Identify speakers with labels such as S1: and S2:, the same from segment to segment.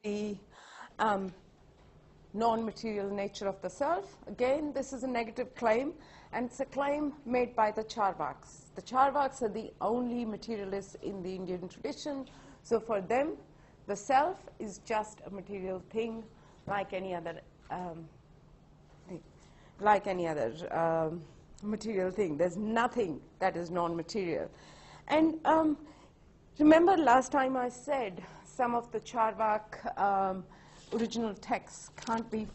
S1: the non-material nature of the self. Again, this is a negative claim, and it's a claim made by the Charvaks. The Charvaks are the only materialists in the Indian tradition. So for them, the self is just a material thing, like any other material thing. There's nothing that is non-material. And remember last time I said some of the Charvak original texts can't be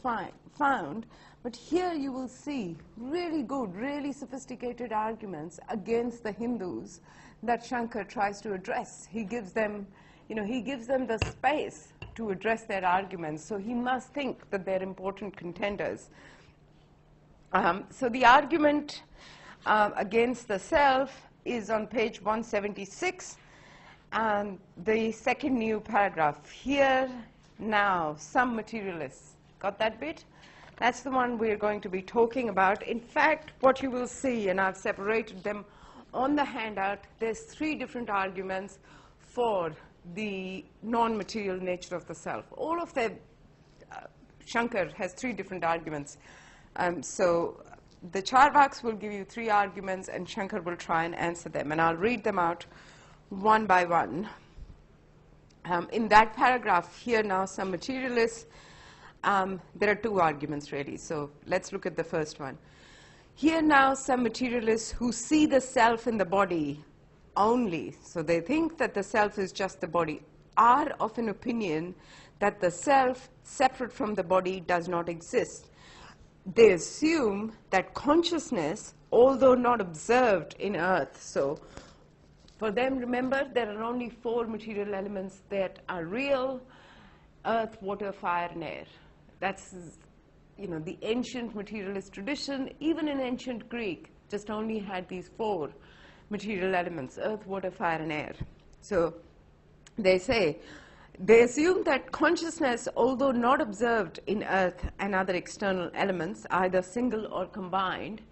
S1: found, but here you will see really good, really sophisticated arguments against the Hindus that Shankar tries to address. He gives them, the space to address their arguments, so he must think that they're important contenders. So the argument against the self is on page 176, and the second new paragraph. Here, now, some materialists. Got that bit? That's the one we're going to be talking about. In fact, what you will see, and I've separated them on the handout, there's 3 different arguments for the non-material nature of the self. All of them, Shankar has 3 different arguments. So the Charvaks will give you 3 arguments, and Shankar will try and answer them. And I'll read them out one by one. In that paragraph, here now some materialists, there are 2 arguments really, so let's look at the first one. Here now some materialists who see the self in the body only, so they think that the self is just the body, are of an opinion that the self, separate from the body, does not exist. They assume that consciousness, although not observed in earth, so for them, remember, there are only 4 material elements that are real: earth, water, fire, and air. That's, the ancient materialist tradition. Even in ancient Greek, just only had these 4 material elements: earth, water, fire, and air. So they assume that consciousness, although not observed in earth and other external elements, either single or combined,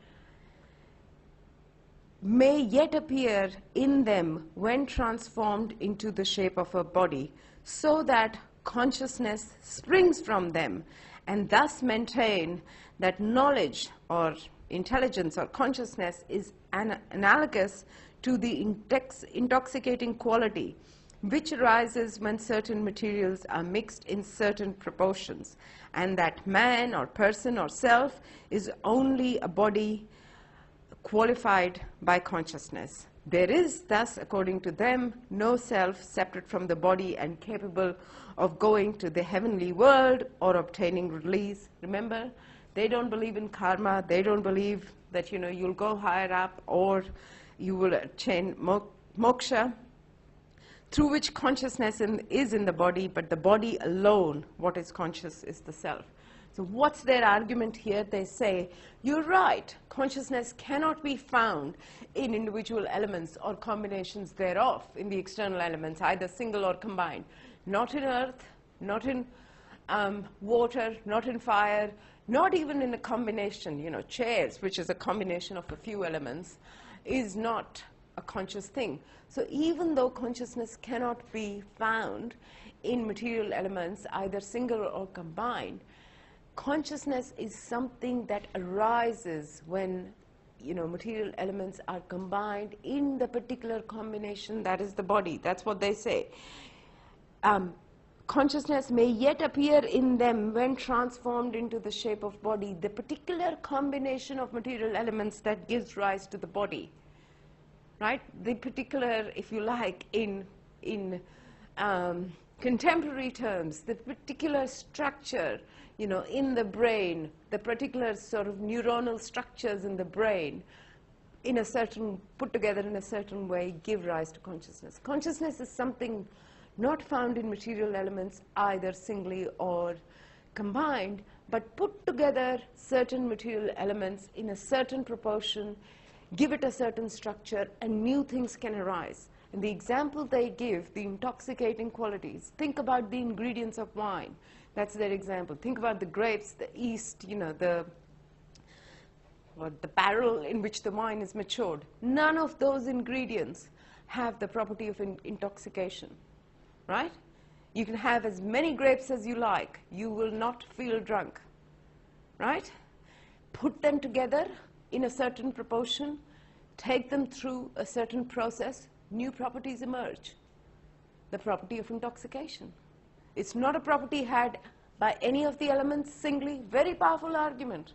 S1: may yet appear in them when transformed into the shape of a body, so that consciousness springs from them, and thus maintain that knowledge or intelligence or consciousness is analogous to the intoxicating quality which arises when certain materials are mixed in certain proportions, and that man or person or self is only a body qualified by consciousness. There is thus, according to them, no self separate from the body and capable of going to the heavenly world or obtaining release. Remember, they don't believe in karma. They don't believe that you'll go higher up or you will attain moksha, through which consciousness is in the body, but the body alone, what is conscious, is the self. So what's their argument here? They say, you're right, consciousness cannot be found in individual elements or combinations thereof, in the external elements, either single or combined. Not in earth, not in water, not in fire, not even in a combination. Chairs, which is a combination of a few elements, is not a conscious thing. So even though consciousness cannot be found in material elements, either single or combined, consciousness is something that arises when material elements are combined in the particular combination that is the body. That's what they say. Consciousness may yet appear in them when transformed into the shape of body, the particular combination of material elements that gives rise to the body. Right? The particular, if you like, in contemporary terms, the particular structure, in the brain, the particular sort of neuronal structures in the brain, put together in a certain way, give rise to consciousness. Consciousness is something not found in material elements, either singly or combined, but put together certain material elements in a certain proportion, give it a certain structure, and new things can arise. And the example they give, the intoxicating qualities, think about the ingredients of wine. That's their example. Think about the grapes, the yeast, the barrel in which the wine is matured. None of those ingredients have the property of intoxication, right? You can have as many grapes as you like. You will not feel drunk, right? Put them together in a certain proportion, take them through a certain process, new properties emerge. The property of intoxication. It's not a property had by any of the elements singly. Very powerful argument.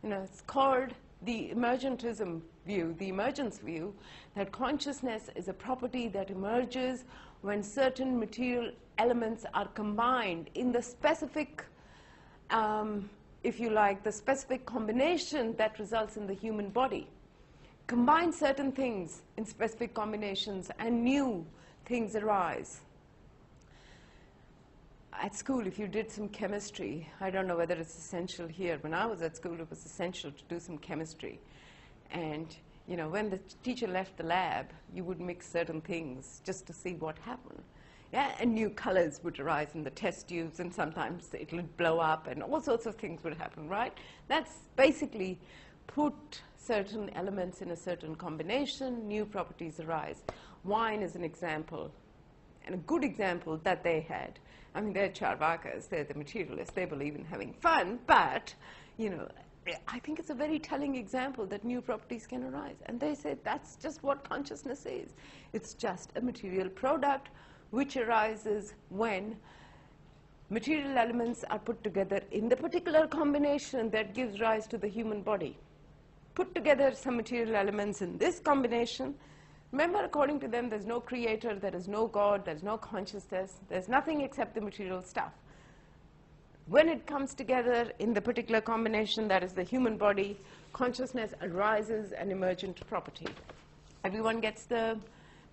S1: It's called the emergentism view, the emergence view, that consciousness is a property that emerges when certain material elements are combined in the specific, if you like, the specific combination that results in the human body. Combine certain things in specific combinations and new things arise. At school, if you did some chemistry, I don't know whether it's essential here. When I was at school, it was essential to do some chemistry. And when the teacher left the lab, you would mix certain things just to see what happened. Yeah, and new colors would arise in the test tubes, and sometimes it would blow up, and all sorts of things would happen, right? That's basically put certain elements in a certain combination, new properties arise. Wine is an example, and a good example that they had. I mean, they're Charvakas, they're the materialists, they believe in having fun, but, I think it's a very telling example that new properties can arise. And they say that's just what consciousness is. It's just a material product which arises when material elements are put together in the particular combination that gives rise to the human body. Put together some material elements in this combination. Remember, according to them, there's no creator, there is no God, there's no consciousness, there's nothing except the material stuff. When it comes together in the particular combination that is the human body, consciousness arises an emergent property. Everyone gets the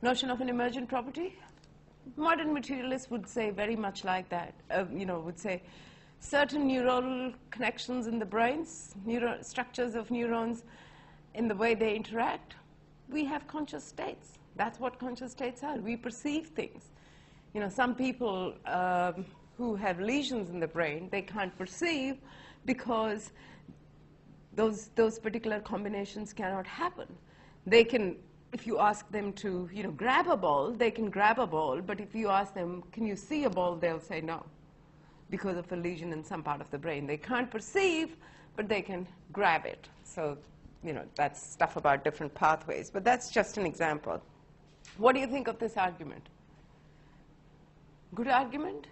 S1: notion of an emergent property? Modern materialists would say very much like that, would say certain neural connections in the brains, structures of neurons in the way they interact. We have conscious states. That's what conscious states are. We perceive things. Some people who have lesions in the brain, they can't perceive because those particular combinations cannot happen. They can, if you ask them to, grab a ball, they can grab a ball, but if you ask them, can you see a ball, they'll say no, because of a lesion in some part of the brain. They can't perceive, but they can grab it. So, that's stuff about different pathways, but that's just an example. What do you think of this argument? Good argument?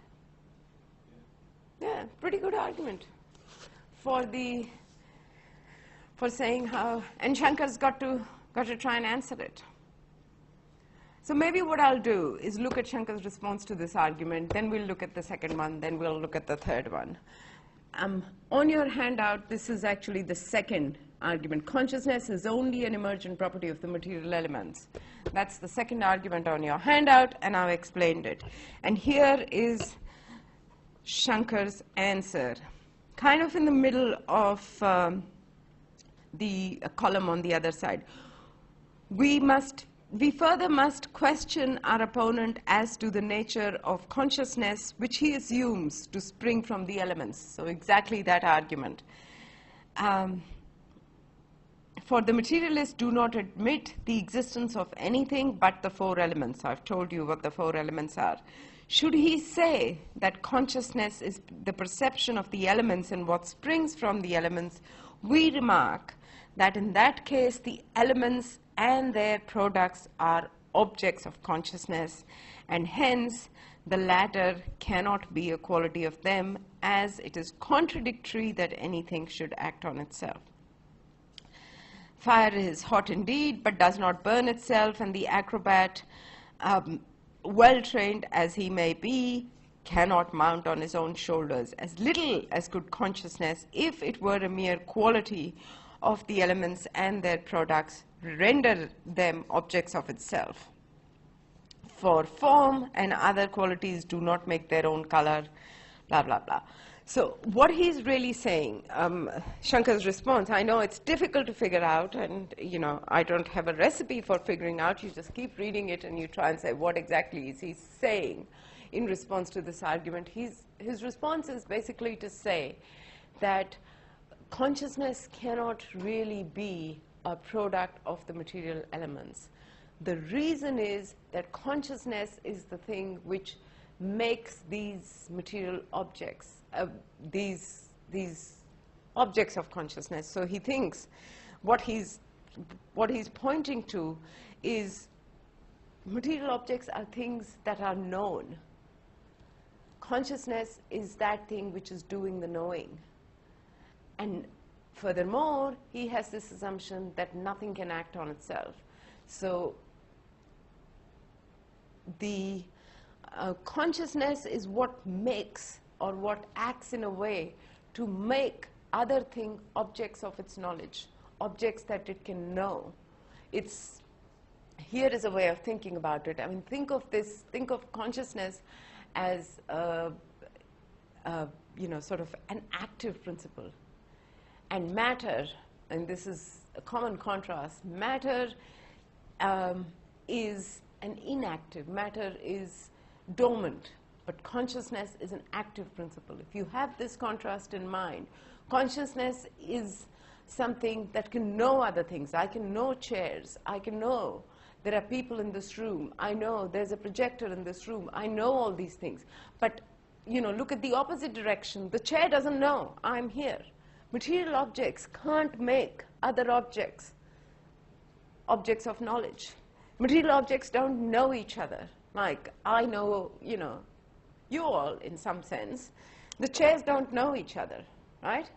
S1: Yeah, pretty good argument for saying how, and Shankar's got to try and answer it. So maybe what I'll do is look at Shankar's response to this argument, then we'll look at the second one, then we'll look at the third one. On your handout, this is actually the second argument. Consciousness is only an emergent property of the material elements. That's the second argument on your handout, and I've explained it. And here is Shankar's answer, kind of in the middle of the column on the other side. We further must question our opponent as to the nature of consciousness, which he assumes to spring from the elements. So exactly that argument. For the materialists do not admit the existence of anything but the four elements. I've told you what the four elements are. Should he say that consciousness is the perception of the elements and what springs from the elements, we remark that in that case the elements and their products are objects of consciousness, and hence the latter cannot be a quality of them, as it is contradictory that anything should act on itself. Fire is hot indeed, but does not burn itself, and the acrobat, well-trained as he may be, cannot mount on his own shoulders as little as could consciousness, if it were a mere quality of the elements and their products, render them objects of itself. For form and other qualities do not make their own color, blah, blah, blah. So what he's really saying, Shankar's response, I know it's difficult to figure out, and I don't have a recipe for figuring out. You just keep reading it and you try and say, what exactly is he saying in response to this argument? His response is basically to say that consciousness cannot really be a product of the material elements. The reason is that consciousness is the thing which makes these material objects, these objects of consciousness. So he thinks what he's pointing to is material objects are things that are known. Consciousness is that thing which is doing the knowing. And furthermore, he has this assumption that nothing can act on itself. So the consciousness is what makes or what acts in a way to make other things objects of its knowledge, objects that it can know. Here is a way of thinking about it. I mean, think of consciousness as sort of an active principle. And matter, and this is a common contrast, matter is an inactive, matter is dormant, but consciousness is an active principle. If you have this contrast in mind, consciousness is something that can know other things. I can know chairs. I can know there are people in this room. I know there's a projector in this room. I know all these things. But, look at the opposite direction. The chair doesn't know I'm here. Material objects can't make other objects objects of knowledge. Material objects don't know each other. Like, I know, you all in some sense. The chairs don't know each other, right?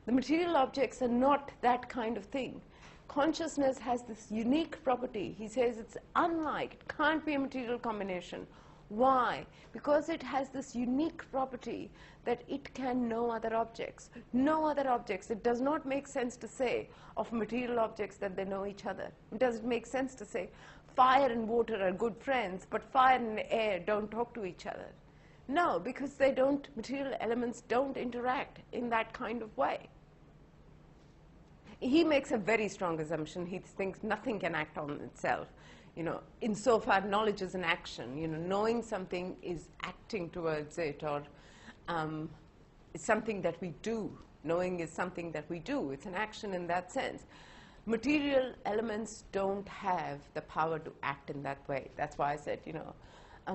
S1: The material objects are not that kind of thing. Consciousness has this unique property. He says it's unlike, it can't be a material combination. Why? Because it has this unique property that it can know other objects. Know other objects. It does not make sense to say of material objects that they know each other. It doesn't make sense to say fire and water are good friends, but fire and air don't talk to each other. No, because material elements don't interact in that kind of way. He makes a very strong assumption. He thinks nothing can act on itself. Insofar knowledge is an action. Knowing something is acting towards it, or it's something that we do. Knowing is something that we do. It's an action in that sense. Material elements don't have the power to act in that way. That's why I said,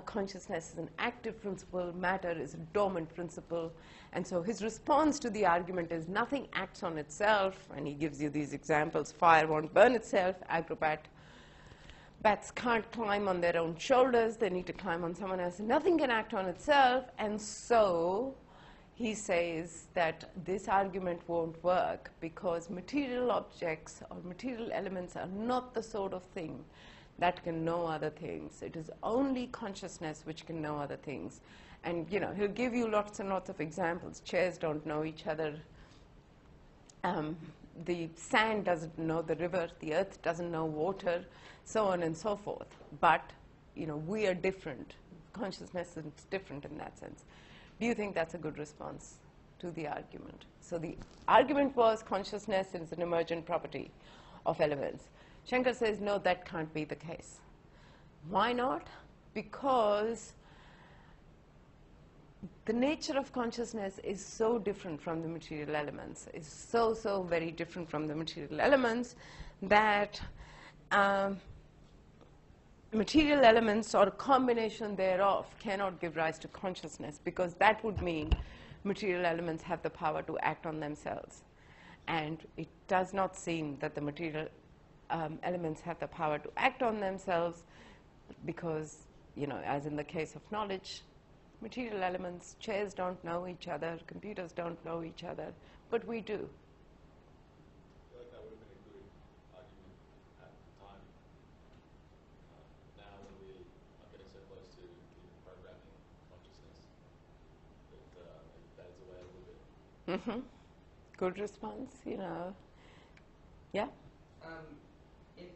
S1: consciousness is an active principle, matter is a dormant principle. And so his response to the argument is nothing acts on itself, and he gives you these examples. Fire won't burn itself. Bats can't climb on their own shoulders. They need to climb on someone else. Nothing can act on itself. And so he says that this argument won't work because material objects or material elements are not the sort of thing that can know other things. It is only consciousness which can know other things. And, he'll give you lots and lots of examples. Chairs don't know each other. The sand doesn't know the river. The earth doesn't know water, so on and so forth. But, we are different. Consciousness is different in that sense. Do you think that's a good response to the argument? So the argument was consciousness is an emergent property of elements. Shankar says, no, that can't be the case. Why not? Because the nature of consciousness is so different from the material elements, is so very different from the material elements that material elements or a combination thereof cannot give rise to consciousness, because that would mean material elements have the power to act on themselves. And it does not seem that the material elements have the power to act on themselves because, as in the case of knowledge, material elements, chairs don't know each other, computers don't know each other, but we do.
S2: I feel like that would have been a good argument at the time. Now when we are getting so close to even programming consciousness, that is away a little bit.
S1: Good response, Yeah?
S3: If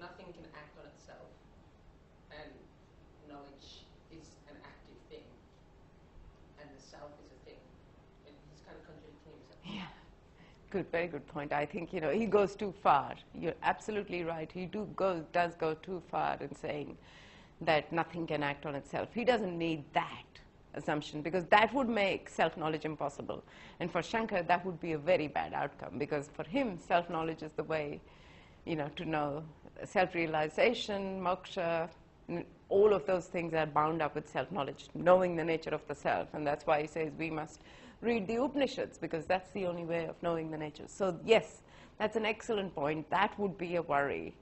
S3: nothing can act on itself and knowledge is an active thing and the self is a thing, he's kind of contradicting himself.
S1: Yeah. Good, very good point. I think, he goes too far. You're absolutely right. He does go too far in saying that nothing can act on itself. He doesn't need that assumption, because that would make self-knowledge impossible. And for Shankar, that would be a very bad outcome, because for him, self-knowledge is the way, to know self-realization, moksha, all of those things are bound up with self-knowledge, knowing the nature of the self. And that's why he says we must read the Upanishads, because that's the only way of knowing the nature. So yes, that's an excellent point. That would be a worry.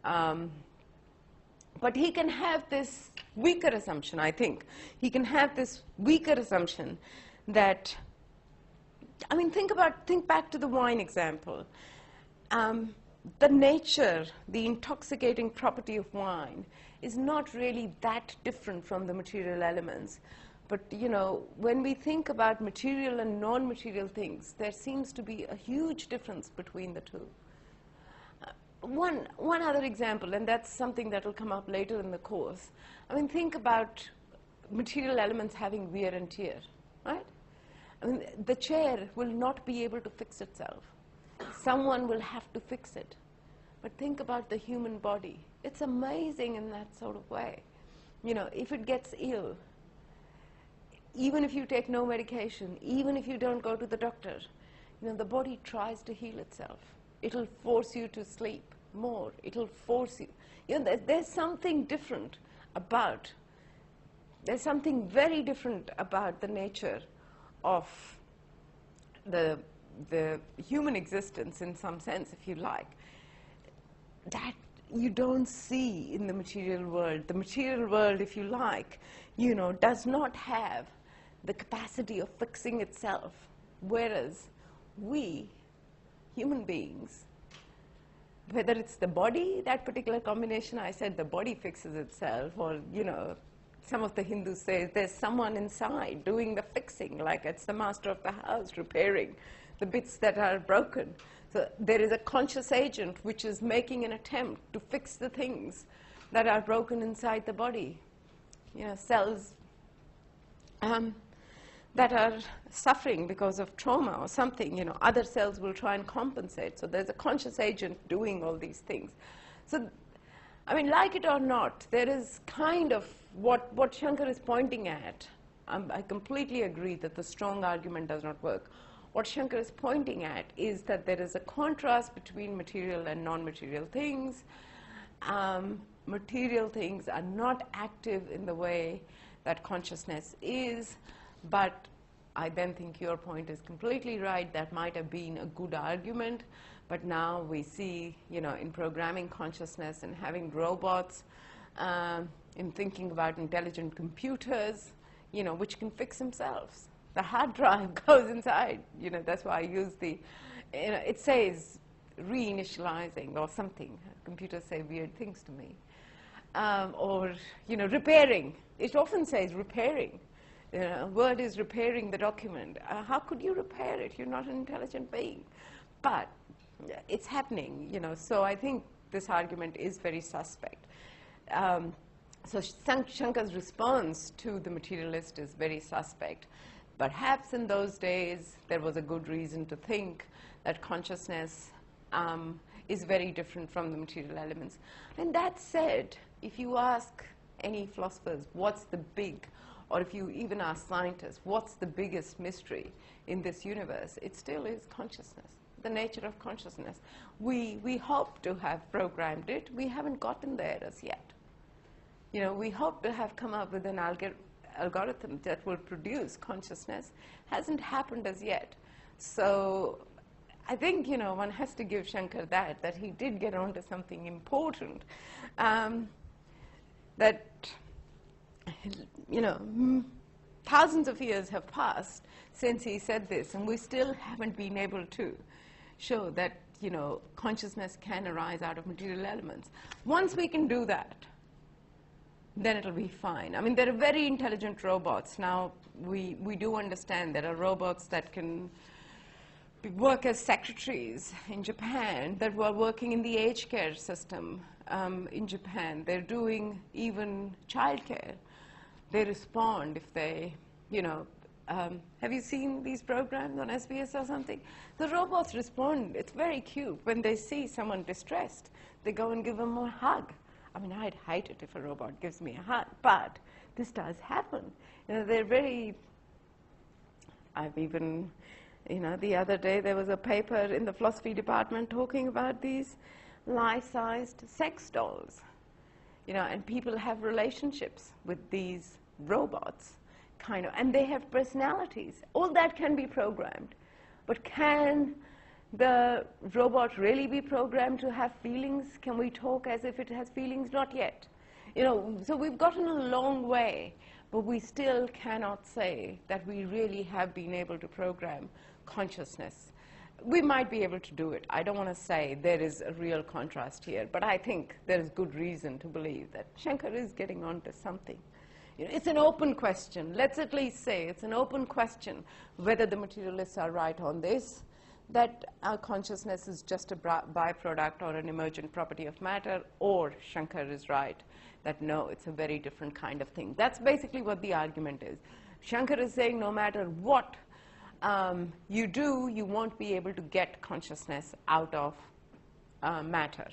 S1: But he can have this weaker assumption, I think. He can have this weaker assumption that, I mean, think back to the wine example. The nature, the intoxicating property of wine is not really that different from the material elements. But, you know, when we think about material and non-material things, there seems to be a huge difference between the two. One other example, and that's something that will come up later in the course. I mean, think about material elements having wear and tear, right? I mean, the chair will not be able to fix itself. Someone will have to fix it. But think about the human body. It's amazing in that sort of way. You know, if it gets ill, even if you take no medication, even if you don't go to the doctor, you know, the body tries to heal itself. It'll force you to sleep more. It'll force you. You know, there's something different about, there's something very different about the nature of the human existence, in some sense, if you like, that you don't see in the material world. The material world, if you like, you know, does not have the capacity of fixing itself, whereas we, human beings, whether it's the body, that particular combination, I said the body fixes itself, or, you know, some of the Hindus say there's someone inside doing the fixing, like it's the master of the house repairing the bits that are broken. So there is a conscious agent which is making an attempt to fix the things that are broken inside the body. You know, cells that are suffering because of trauma or something, you know, other cells will try and compensate. So there's a conscious agent doing all these things. So, I mean, like it or not, there is kind of what Shankar is pointing at. I completely agree that the strong argument does not work. What Shankar is pointing at is that there is a contrast between material and non-material things. Material things are not active in the way that consciousness is, but I then think your point is completely right. That might have been a good argument, but now we see, you know, in programming consciousness and having robots, in thinking about intelligent computers, you know, which can fix themselves. The hard drive goes inside, you know, that's why I use the, you know, it says reinitializing or something. Computers say weird things to me. Or, you know, repairing. It often says repairing. You know, Word is repairing the document. How could you repair it? You're not an intelligent being. But it's happening, you know, so I think this argument is very suspect. So Shankar's response to the materialist is very suspect. Perhaps in those days there was a good reason to think that consciousness is very different from the material elements. And that said, if you ask any philosophers what's the big, or if you even ask scientists what's the biggest mystery in this universe, it still is consciousness, the nature of consciousness. We hope to have programmed it. We haven't gotten there as yet. You know, we hope to have come up with an algorithm that will produce consciousness. Hasn't happened as yet. So I think, you know, one has to give Shankar that he did get onto something important. That, you know, thousands of years have passed since he said this, and we still haven't been able to show that, you know, consciousness can arise out of material elements. Once we can do that, then it'll be fine. I mean, there are very intelligent robots. Now, we do understand there are robots that can work as secretaries in Japan, that were working in the aged care system in Japan. They're doing even childcare. They respond if they, you know, have you seen these programs on SBS or something? The robots respond. It's very cute. When they see someone distressed, they go and give them a hug. I mean, I'd hate it if a robot gives me a hug, but this does happen. You know, they're very, I've even, you know, the other day there was a paper in the philosophy department talking about these life-sized sex dolls. and people have relationships with these robots, and they have personalities. All that can be programmed. But can the robot really be programmed to have feelings? Can we talk as if it has feelings? Not yet. So we've gotten a long way, but we still cannot say that we really have been able to program consciousness. We might be able to do it. I don't want to say there is a real contrast here, but I think there is good reason to believe that Shankar is getting onto something. It's an open question. Let's at least say it's an open question whether the materialists are right on this, that our consciousness is just a byproduct or an emergent property of matter, or Shankar is right, that no, it's a very different kind of thing. That's basically what the argument is. Shankar is saying no matter what you do, you won't be able to get consciousness out of matter.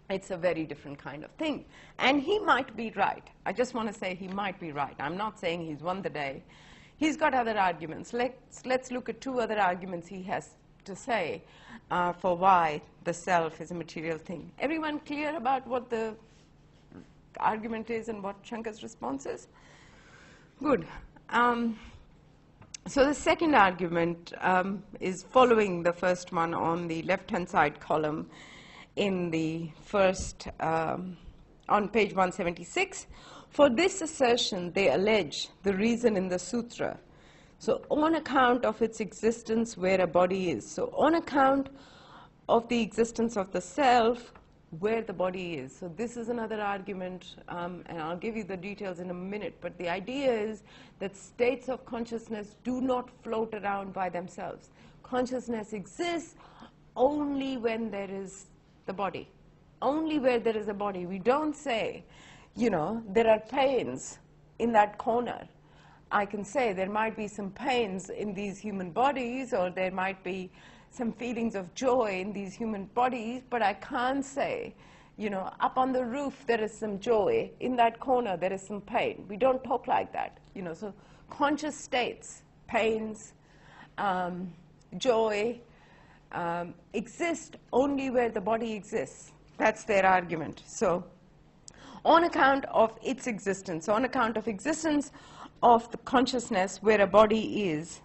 S1: It's a very different kind of thing. And he might be right. I just want to say he might be right. I'm not saying he's won the day. He's got other arguments. Let's look at two other arguments he has to say for why the self is a material thing. Everyone clear about what the argument is and what Shankar's response is? Good. So the second argument is following the first one on the left-hand side column in the first, on page 176. For this assertion, they allege the reason in the sutra. So on account of its existence where a body is. So on account of the existence of the self, where the body is. So this is another argument, and I'll give you the details in a minute, but the idea is that states of consciousness do not float around by themselves. Consciousness exists only when there is the body, only where there is a body. We don't say, there are pains in that corner. I can say there might be some pains in these human bodies, or there might be some feelings of joy in these human bodies, but I can't say, up on the roof there is some joy, in that corner there is some pain. We don't talk like that. So conscious states, pains, joy, exist only where the body exists. That's their argument. So on account of its existence, on account of existence of the consciousness where a body is,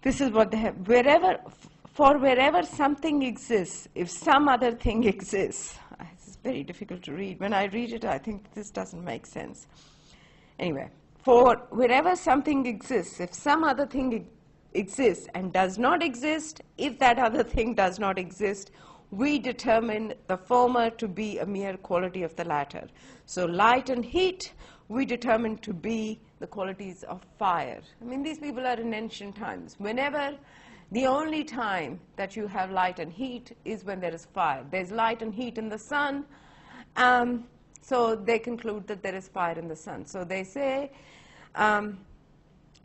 S1: this is what they have. Wherever something exists, if some other thing exists, it's very difficult to read. When I read it, I think this doesn't make sense. Anyway, for wherever something exists, if some other thing exists and does not exist, if that other thing does not exist, we determine the former to be a mere quality of the latter. So light and heat, we determine to be the qualities of fire. I mean, these people are in ancient times. The only time that you have light and heat is when there is fire. There's light and heat in the sun, so they conclude that there is fire in the sun. So they say,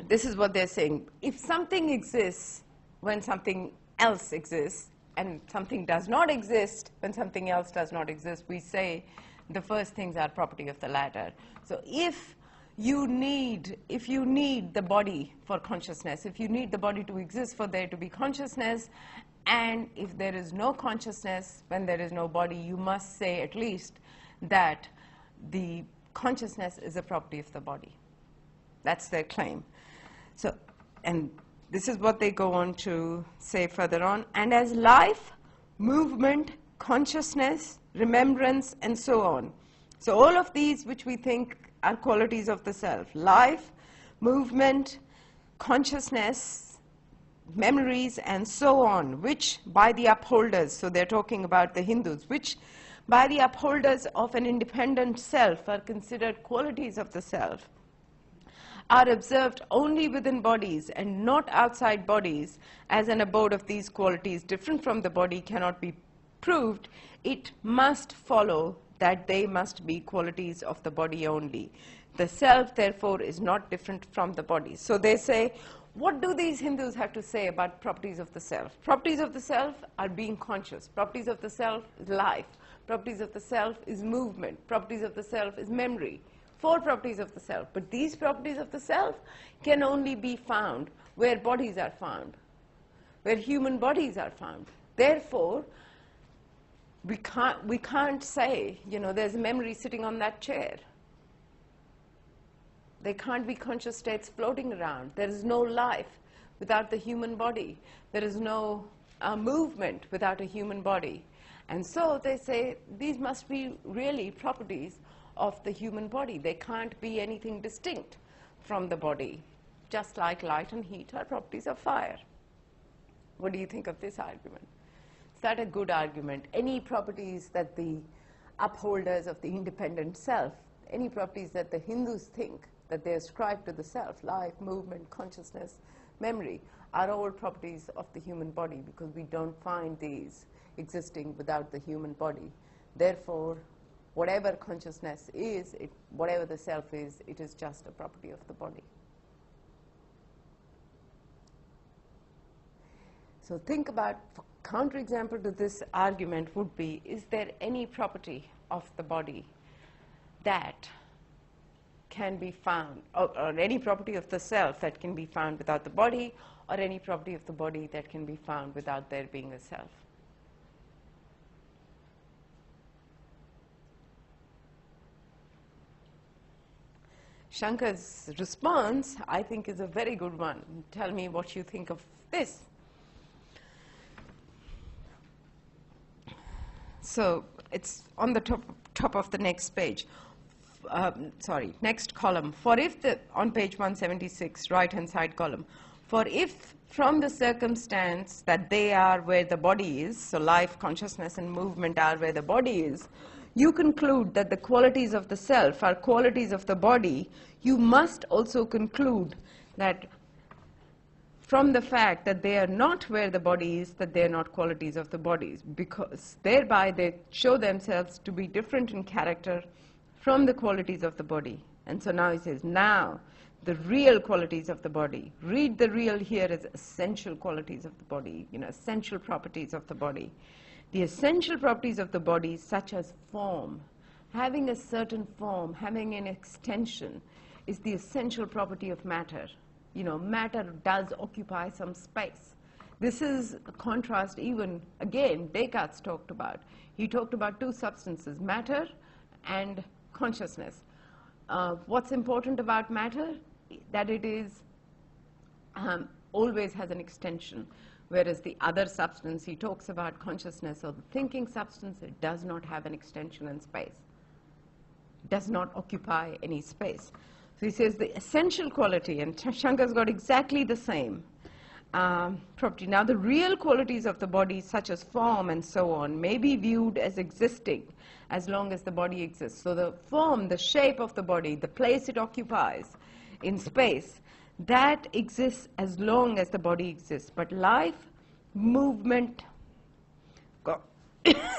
S1: this is what they're saying. If something exists when something else exists, and something does not exist when something else does not exist, we say the first things are property of the latter. So if you need the body for consciousness, if you need the body to exist for there to be consciousness, and if there is no consciousness when there is no body, you must say at least that the consciousness is a property of the body. That's their claim. So, and this is what they go on to say further on. And as life, movement, consciousness, remembrance, and so on. So all of these which we think are qualities of the self, life, movement, consciousness, memories, and so on, which by the upholders, so they're talking about the Hindus, which by the upholders of an independent self are considered qualities of the self, are observed only within bodies and not outside bodies, as an abode of these qualities different from the body cannot be proved, it must follow that they must be qualities of the body only. The self, therefore, is not different from the body. So they say, what do these Hindus have to say about properties of the self? Properties of the self are being conscious. Properties of the self is life. Properties of the self is movement. Properties of the self is memory. 4 properties of the self. But these properties of the self can only be found where bodies are found, where human bodies are found. Therefore, We can't say, there's a memory sitting on that chair. There can't be conscious states floating around. There is no life without the human body. There is no movement without a human body. And so they say these must be really properties of the human body. They can't be anything distinct from the body, just like light and heat are properties of fire. What do you think of this argument? Is that a good argument? Any properties that the upholders of the independent self, any properties that the Hindus think that they ascribe to the self, life, movement, consciousness, memory, are all properties of the human body, because we don't find these existing without the human body. Therefore, whatever consciousness is, whatever the self is, it is just a property of the body. So think about, counterexample to this argument would be, is there any property of the body that can be found, or any property of the self that can be found without the body, or any property of the body that can be found without there being a self? Shankar's response, I think, is a very good one. Tell me what you think of this. So it's on the top of the next page. Next column. For if on page 176, right-hand side column. For if from the circumstance that they are where the body is, so life, consciousness, and movement are where the body is, you conclude that the qualities of the self are qualities of the body, you must also conclude that from the fact that they are not where the body is, that they are not qualities of the bodies, because thereby they show themselves to be different in character from the qualities of the body. And so now he says, now the real qualities of the body. Read the real here as essential qualities of the body, essential properties of the body. The essential properties of the body, such as form, having a certain form, having an extension, is the essential property of matter. Matter does occupy some space. This is a contrast even, again, Descartes talked about. He talked about two substances, matter and consciousness. What's important about matter? That it is always has an extension, whereas the other substance, he talks about consciousness or the thinking substance, it does not have an extension in space. It does not occupy any space. So he says the essential quality, and Shankar's got exactly the same property. Now the real qualities of the body, such as form and so on, may be viewed as existing as long as the body exists. So the form, the shape of the body, the place it occupies in space, that exists as long as the body exists. But life, movement,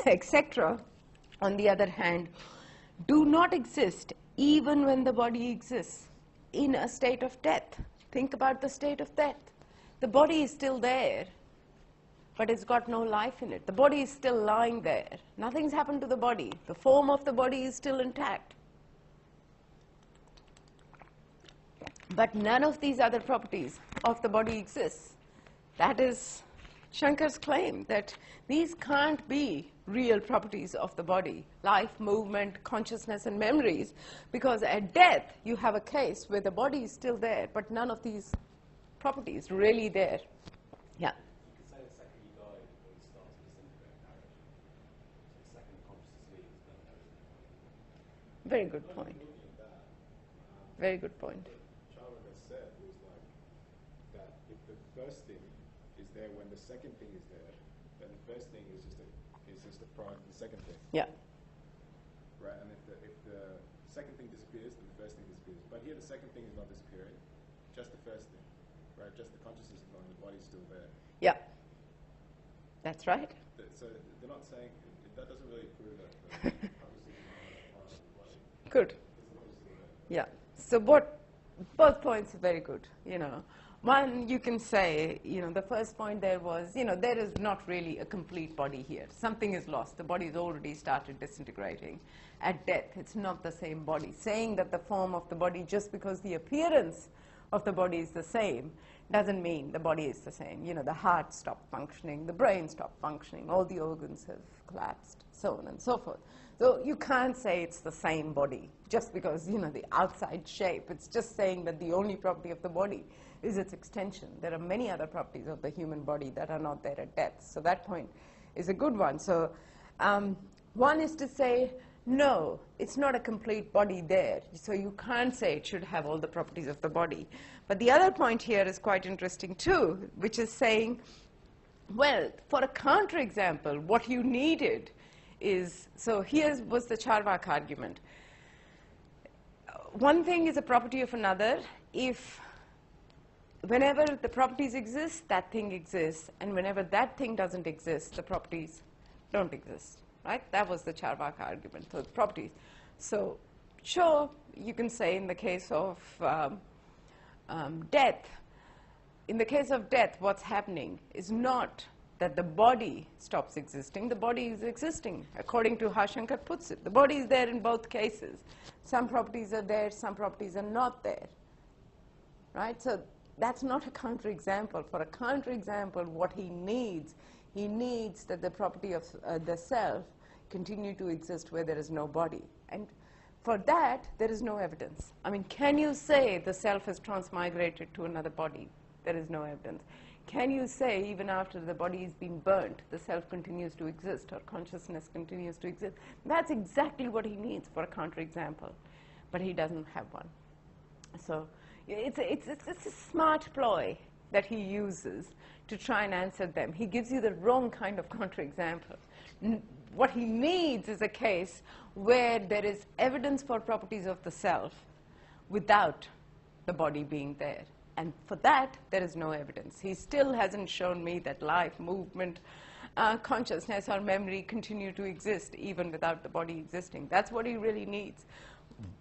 S1: etc., on the other hand, do not exist even when the body exists in a state of death. Think about the state of death. The body is still there, but it's got no life in it. The body is still lying there. Nothing's happened to the body. The form of the body is still intact. But none of these other properties of the body exists. That is Shankar's claim, that these can't be real properties of the body, life, movement, consciousness, and memories, because at death you have a case where the body is still there, but none of these properties really there. Yeah.
S2: You could say the second you die, the body starts to disintegrate narrative. So the second the consciousness leaves, then there is no.
S1: Very good point. Very good point.
S2: Charlotte has said was like that if the first thing is there when the second thing is there, then the first thing is just the prior to the second thing.
S1: Yeah.
S2: Right, and if the second thing disappears, then the first thing disappears. But here the second thing is not disappearing, just the first thing. Right, just the consciousness is gone, the body's still there.
S1: Yeah. That's right.
S2: So they're not saying, that doesn't really prove that the consciousness is not part of the body.
S1: Good.
S2: It's not still there.
S1: Yeah. So both points are very good, One, you can say, the first point there was, there is not really a complete body here. Something is lost. The body's already started disintegrating. At death, it's not the same body. Saying that the form of the body, just because the appearance of the body is the same doesn't mean the body is the same. You know, the heart stopped functioning, the brain stopped functioning, all the organs have collapsed, so on and so forth. So you can't say it's the same body just because, you know, the outside shape. It's just saying that the only property of the body is its extension. There are many other properties of the human body that are not there at death. So that point is a good one. So one is to say, no, it's not a complete body there. So you can't say it should have all the properties of the body. But the other point here is quite interesting too, which is saying, well, for a counterexample, what you needed is, so here was the Charvak argument. One thing is a property of another if whenever the properties exist, that thing exists, and whenever that thing doesn't exist, the properties don't exist. Right? That was the Charvak argument, so the properties. So sure, you can say in the case of death, in the case of death, what's happening is not that the body stops existing. The body is existing, according to how Shankar puts it. The body is there in both cases. Some properties are there, some properties are not there. Right? So that's not a counterexample. For a counterexample, what he needs that the property of the self continue to exist where there is no body. And for that, there is no evidence. I mean, can you say the self has transmigrated to another body? There is no evidence. Can you say even after the body has been burnt, the self continues to exist or consciousness continues to exist? That's exactly what he needs for a counterexample, but he doesn't have one. So it's a smart ploy that he uses to try and answer them. He gives you the wrong kind of counterexample. What he needs is a case where there is evidence for properties of the self without the body being there. And for that, there is no evidence. He still hasn't shown me that life, movement, consciousness, or memory continue to exist even without the body existing. That's what he really needs.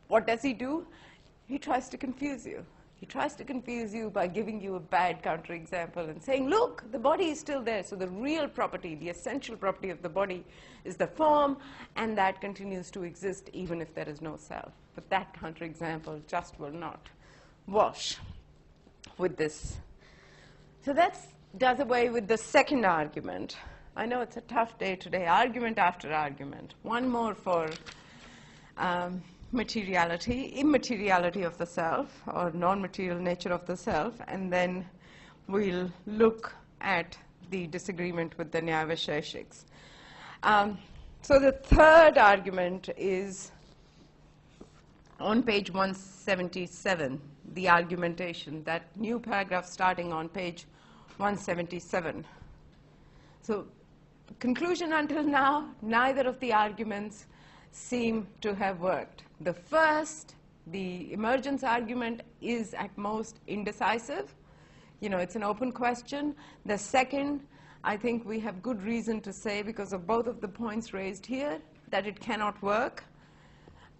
S1: What does he do? He tries to confuse you. He tries to confuse you by giving you a bad counterexample and saying, look, the body is still there. So the real property, the essential property of the body is the form, and that continues to exist even if there is no self. But that counterexample just will not wash with this. So that does away with the second argument. I know it's a tough day today, argument after argument. One more for materiality, immateriality of the self, or non-material nature of the self, and then we'll look at the disagreement with the Nyaya-Vaisheshiks. So the third argument is on page 177, the argumentation, that new paragraph starting on page 177. So conclusion until now, neither of the arguments seem to have worked. The first, the emergence argument, is at most indecisive. You know, it's an open question. The second, I think we have good reason to say, because of both of the points raised here, that it cannot work.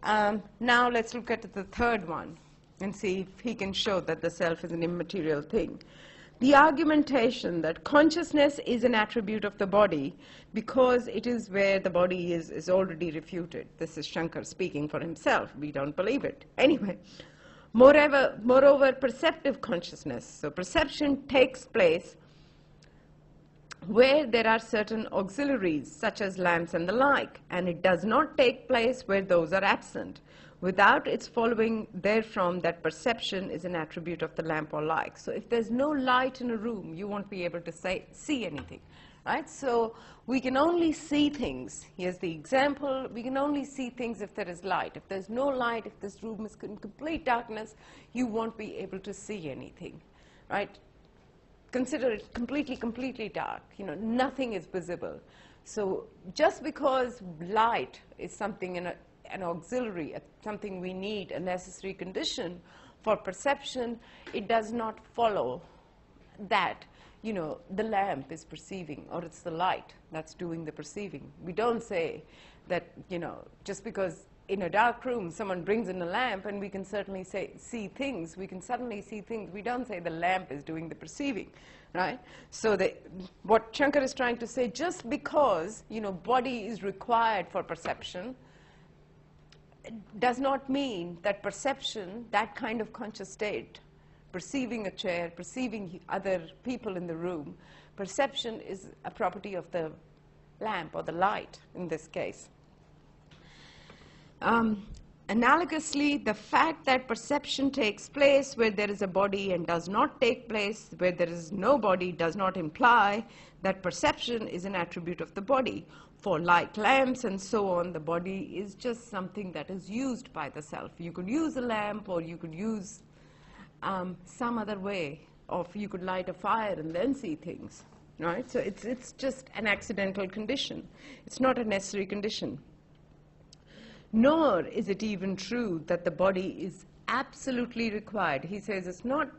S1: Now let's look at the third one and see if he can show that the self is an immaterial thing. The argumentation that consciousness is an attribute of the body because it is where the body is already refuted. This is Shankar speaking for himself. We don't believe it. Anyway, moreover, perceptive consciousness. So perception takes place where there are certain auxiliaries, such as lamps and the like, and it does not take place where those are absent. Without its following therefrom that perception is an attribute of the lamp or like. So if there's no light in a room, you won't be able to see anything, right? So we can only see things. Here's the example. We can only see things if there is light. If there's no light, if this room is in complete darkness, you won't be able to see anything, right? Consider it completely dark. You know, nothing is visible. So just because light is something an auxiliary, something we need, a necessary condition for perception, it does not follow that, you know, the lamp is perceiving or it's the light that's doing the perceiving. We don't say that, you know, just because in a dark room someone brings in a lamp and we can certainly see things, we can suddenly see things. We don't say the lamp is doing the perceiving, right? So what Shankar is trying to say, just because, you know, body is required for perception, does not mean that perception, that kind of conscious state, perceiving a chair, perceiving other people in the room. Perception is a property of the lamp or the light in this case. Analogously, the fact that perception takes place where there is a body and does not take place where there is no body does not imply that perception is an attribute of the body. For light lamps and so on, the body is just something that is used by the self. You could use a lamp, or you could use some other way of, you could light a fire and then see things, right? So it's just an accidental condition. It's not a necessary condition. Nor is it even true that the body is absolutely required. He says it's not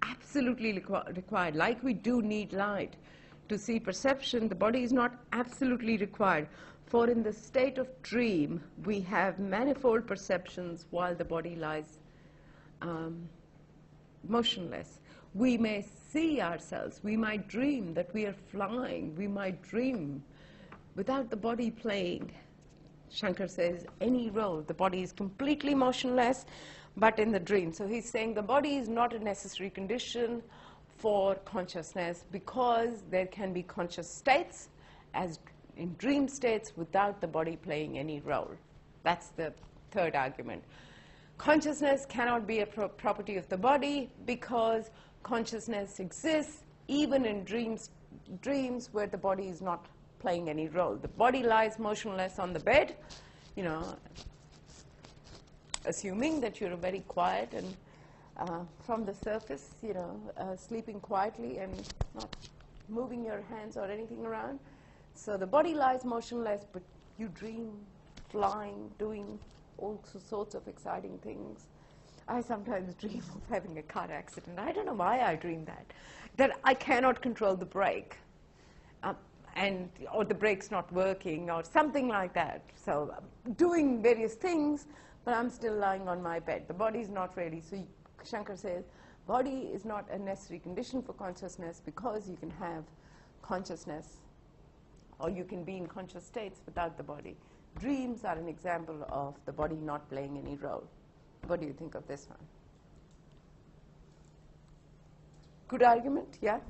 S1: absolutely required. Like we do need light to see perception, the body is not absolutely required. For in the state of dream, we have manifold perceptions while the body lies motionless. We may see ourselves. We might dream that we are flying. We might dream without the body playing, Shankar says, any role. The body is completely motionless, but in the dream. So he's saying the body is not a necessary condition for consciousness, because there can be conscious states, as in dream states, without the body playing any role. That's the third argument. Consciousness cannot be a property of the body because consciousness exists even in dreams where the body is not playing any role. The body lies motionless on the bed, you know, assuming that you're very quiet and from the surface, you know, sleeping quietly and not moving your hands or anything around. So the body lies motionless, but you dream flying, doing all sorts of exciting things. I sometimes dream of having a car accident. I don't know why I dream that I cannot control the brake. Or the brake's not working, or something like that. So doing various things, but I'm still lying on my bed. The body's not ready. So Shankar says, body is not a necessary condition for consciousness, because you can have consciousness, or you can be in conscious states without the body. Dreams are an example of the body not playing any role. What do you think of this one? Good argument, yeah?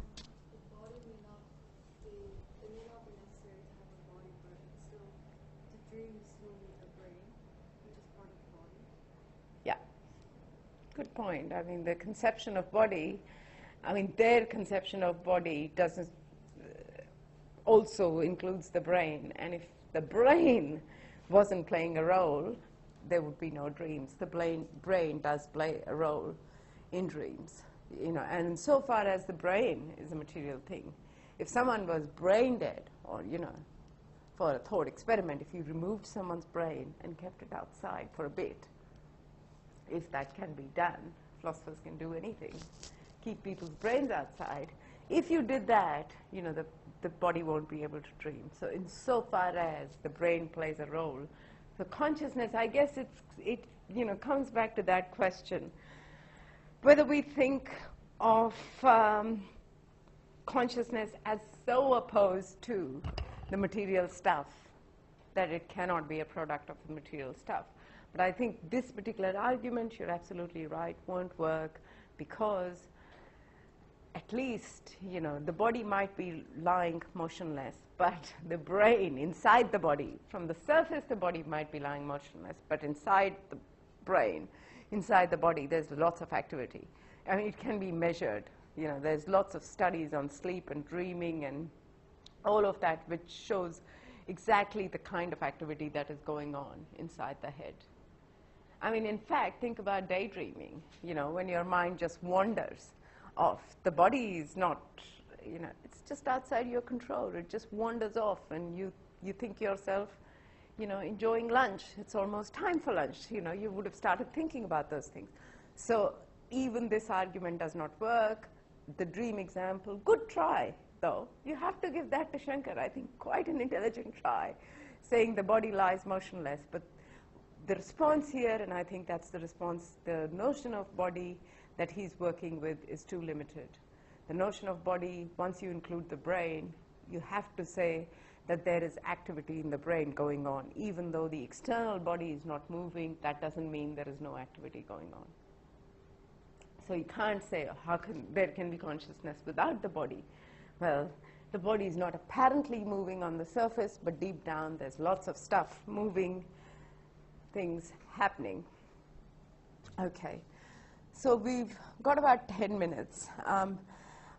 S1: Good point. I mean, the conception of body, I mean, their conception of body doesn't also includes the brain. And if the brain wasn't playing a role, there would be no dreams. The brain does play a role in dreams, you know. And so far as the brain is a material thing, if someone was brain dead, or, you know, for a thought experiment, if you removed someone's brain and kept it outside for a bit, if that can be done, philosophers can do anything, keep people's brains outside. If you did that, you know, the body won't be able to dream. So insofar as the brain plays a role, so consciousness, I guess it you know, comes back to that question, whether we think of consciousness as so opposed to the material stuff that it cannot be a product of the material stuff. But I think this particular argument, you're absolutely right, won't work, because at least, you know, the body might be lying motionless, but the brain inside the body, from the surface the body might be lying motionless, but inside the brain, inside the body, there's lots of activity. I mean, it can be measured. You know, there's lots of studies on sleep and dreaming and all of that, which shows exactly the kind of activity that is going on inside the head. I mean, in fact, think about daydreaming, you know, when your mind just wanders off. The body is not, you know, it's just outside your control. It just wanders off, and you think yourself, you know, enjoying lunch. It's almost time for lunch. You know, you would have started thinking about those things. So even this argument does not work. The dream example, good try, though. You have to give that to Shankar. I think quite an intelligent try, saying the body lies motionless. But the response here, and I think that's the response, the notion of body that he's working with is too limited. The notion of body, once you include the brain, you have to say that there is activity in the brain going on. Even though the external body is not moving, that doesn't mean there is no activity going on. So you can't say, how can there can be consciousness without the body? Well, the body is not apparently moving on the surface, but deep down there's lots of stuff moving, things happening. Okay, so we've got about 10 minutes.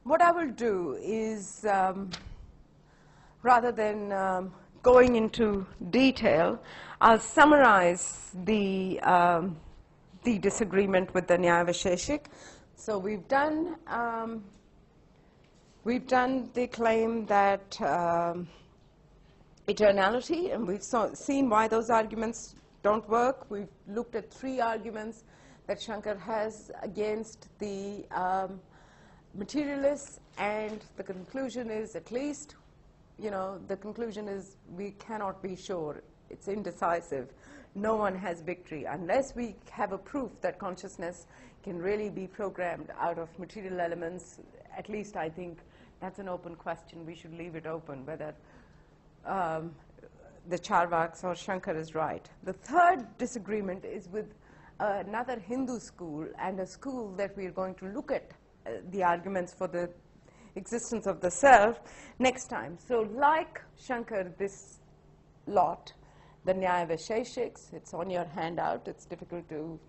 S1: What I will do is, rather than going into detail, I'll summarize the disagreement with the Nyaya Vaisheshik. So we've done the claim that eternality, and we've seen why those arguments don't work. We've looked at 3 arguments that Shankar has against the materialists, and the conclusion is, at least, the conclusion is we cannot be sure. It's indecisive. No one has victory unless we have a proof that consciousness can really be programmed out of material elements. At least I think that's an open question. We should leave it open whether the Charvaks or Shankar is right. The third disagreement is with another Hindu school, and a school that we are going to look at the arguments for the existence of the self next time. So like Shankar, this lot, the Nyaya Vaisheshiks, it's on your handout. It's difficult to,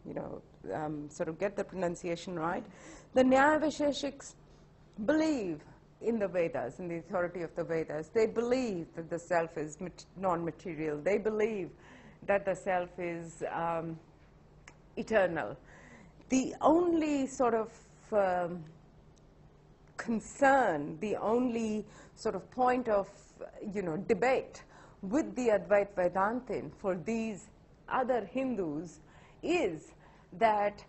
S1: sort of get the pronunciation right. The Nyaya Vaisheshiks believe in the Vedas, in the authority of the Vedas. They believe that the self is non-material. They believe that the self is eternal. The only sort of concern, the only sort of point of debate with the Advait Vedantin for these other Hindus is that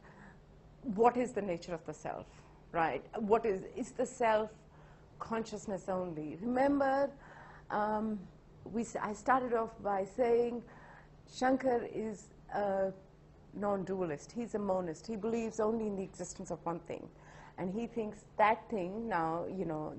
S1: what is the nature of the self, right? What is the self consciousness only? Remember, I started off by saying Shankar is a non-dualist. He's a monist. He believes only in the existence of one thing. And he thinks that thing now,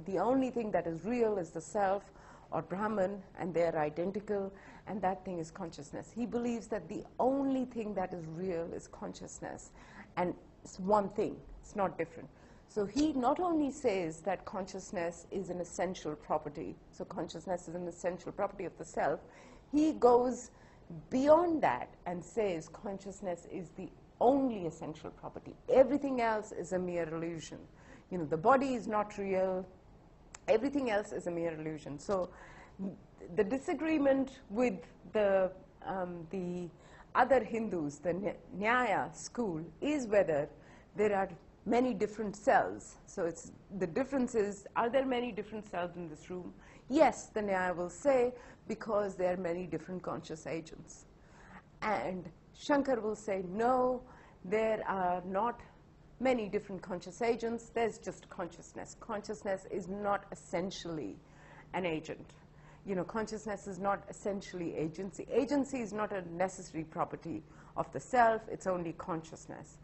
S1: the only thing that is real is the self or Brahman, and they're identical, and that thing is consciousness. He believes that the only thing that is real is consciousness, and it's one thing. It's not different. So he not only says that consciousness is an essential property, so consciousness is an essential property of the self, he goes beyond that and says consciousness is the only essential property. Everything else is a mere illusion. The body is not real. Everything else is a mere illusion. So the disagreement with the other Hindus, the Nyaya school, is whether there are many different cells. So the difference is, are there many different cells in this room? Yes, the Nyaya will say, because there are many different conscious agents. And Shankar will say, no, there are not many different conscious agents. There's just consciousness. Consciousness is not essentially an agent. Consciousness is not essentially agency. Agency is not a necessary property of the self. It's only consciousness.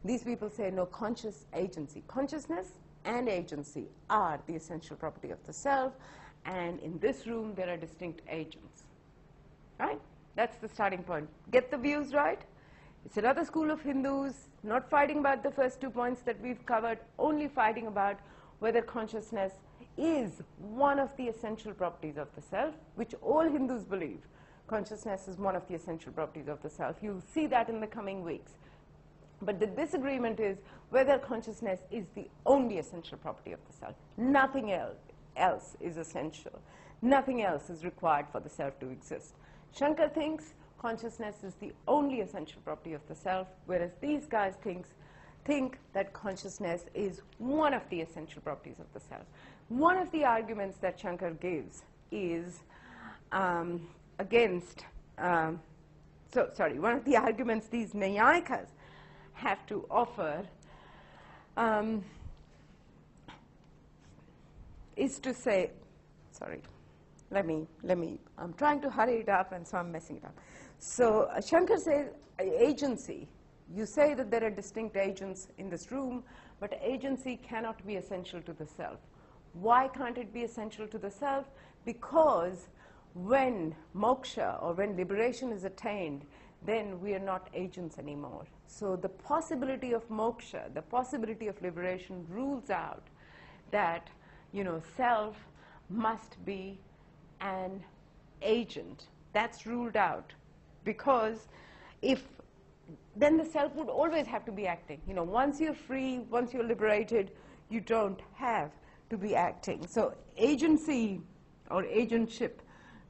S1: These people say, no, conscious agency. Consciousness and agency are the essential property of the self, and in this room there are distinct agents. Right? That's the starting point. Get the views right? It's another school of Hindus, not fighting about the first 2 points that we've covered, only fighting about whether consciousness is one of the essential properties of the self, which all Hindus believe. Consciousness is one of the essential properties of the self. You'll see that in the coming weeks. But the disagreement is whether consciousness is the only essential property of the self. Nothing else is essential. Nothing else is required for the self to exist. Shankar thinks consciousness is the only essential property of the self, whereas these guys think that consciousness is one of the essential properties of the self. One of the arguments that Shankar gives is one of the arguments these Nayayikas have to offer is to say, I'm trying to hurry it up, and so I'm messing it up. So Shankar says agency. You say that there are distinct agents in this room, but agency cannot be essential to the self. Why can't it be essential to the self? Because when moksha, or when liberation is attained, then we are not agents anymore. So the possibility of moksha, the possibility of liberation, rules out that, self must be an agent. That's ruled out, because then the self would always have to be acting. Once you're free, once you're liberated, you don't have to be acting. So agency or agentship,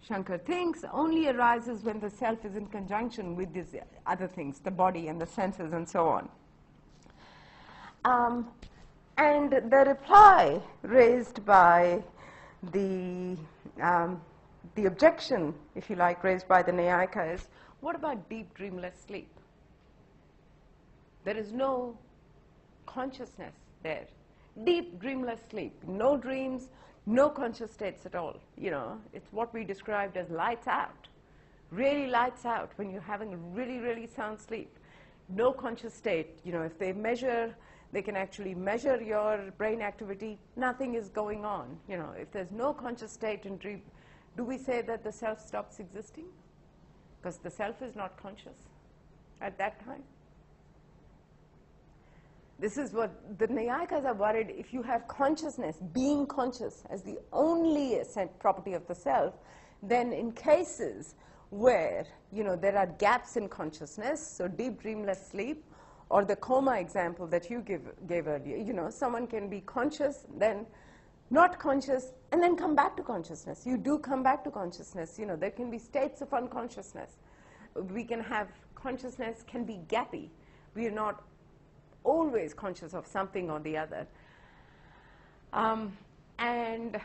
S1: Shankar thinks, only arises when the self is in conjunction with these other things, the body and the senses and so on. And the reply raised by the objection, if you like, raised by the Nayayika is, what about deep dreamless sleep? There is no consciousness there. Deep dreamless sleep, no dreams, no conscious states at all. It's what we described as lights out. Really lights out when you're having a really, really sound sleep. No conscious state. If they can actually measure your brain activity, nothing is going on. If there's no conscious state in dream, do we say that the self stops existing? Because the self is not conscious at that time. This is what the Nayayikas are worried. If you have consciousness, being conscious as the only property of the self, then in cases where there are gaps in consciousness, so deep dreamless sleep, or the coma example that you gave earlier, someone can be conscious, then not conscious, and then come back to consciousness. You do come back to consciousness. There can be states of unconsciousness. We can have consciousness can be gappy. We are not always conscious of something or the other. And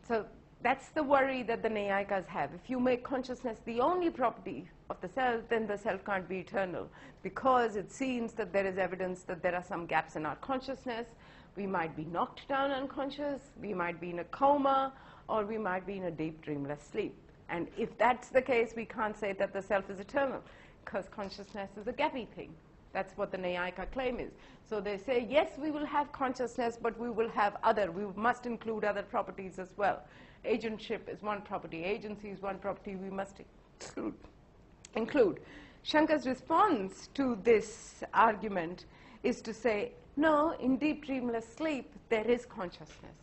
S1: so that's the worry that the Nayayikas have. If you make consciousness the only property of the self, then the self can't be eternal, because it seems that there is evidence that there are some gaps in our consciousness. We might be knocked down unconscious, we might be in a coma, or we might be in a deep dreamless sleep. And if that's the case, we can't say that the self is eternal, because consciousness is a gappy thing. That's what the Nayayika claim is. So they say, yes, we will have consciousness, but we will have we must include other properties as well. Agentship is one property, agency is one property, we must include. Shankar's response to this argument is to say, no, in deep dreamless sleep, there is consciousness.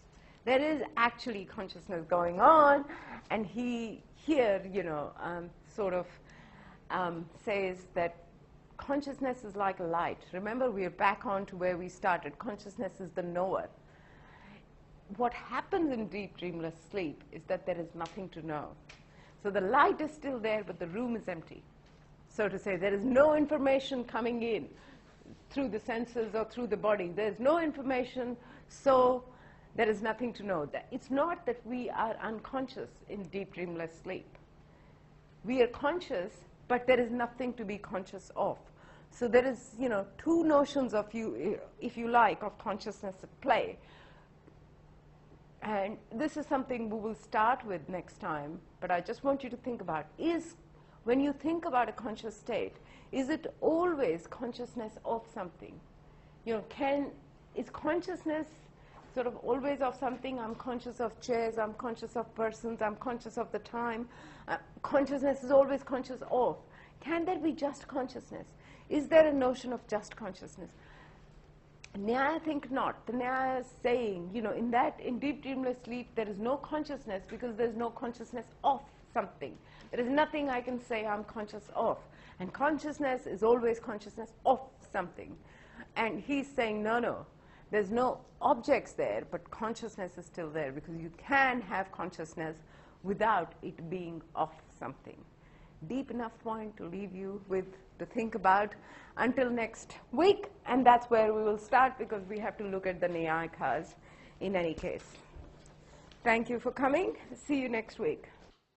S1: There is actually consciousness going on, and he here, says that consciousness is like a light. Remember, we are back on to where we started. Consciousness is the knower. What happens in deep dreamless sleep is that there is nothing to know. So the light is still there, but the room is empty. So to say, there is no information coming in through the senses or through the body. There is no information, so there is nothing to know. It's not that we are unconscious in deep dreamless sleep. We are conscious, but there is nothing to be conscious of. So there is, two notions of if you like, of consciousness at play. And this is something we will start with next time, but I just want you to think about, when you think about a conscious state, is it always consciousness of something? Is consciousness sort of always of something? I'm conscious of chairs, I'm conscious of persons, I'm conscious of the time. Consciousness is always conscious of. Can there be just consciousness? Is there a notion of just consciousness? Nyaya think not. The Nyaya is saying, in deep dreamless sleep, there is no consciousness because there is no consciousness of something. There is nothing I can say I'm conscious of. And consciousness is always consciousness of something. And he's saying, no, there's no objects there, but consciousness is still there, because you can have consciousness without it being of something. Deep enough point to leave you with to think about until next week, and that's where we will start, because we have to look at the Nayayikas in any case. Thank you for coming. See you next week.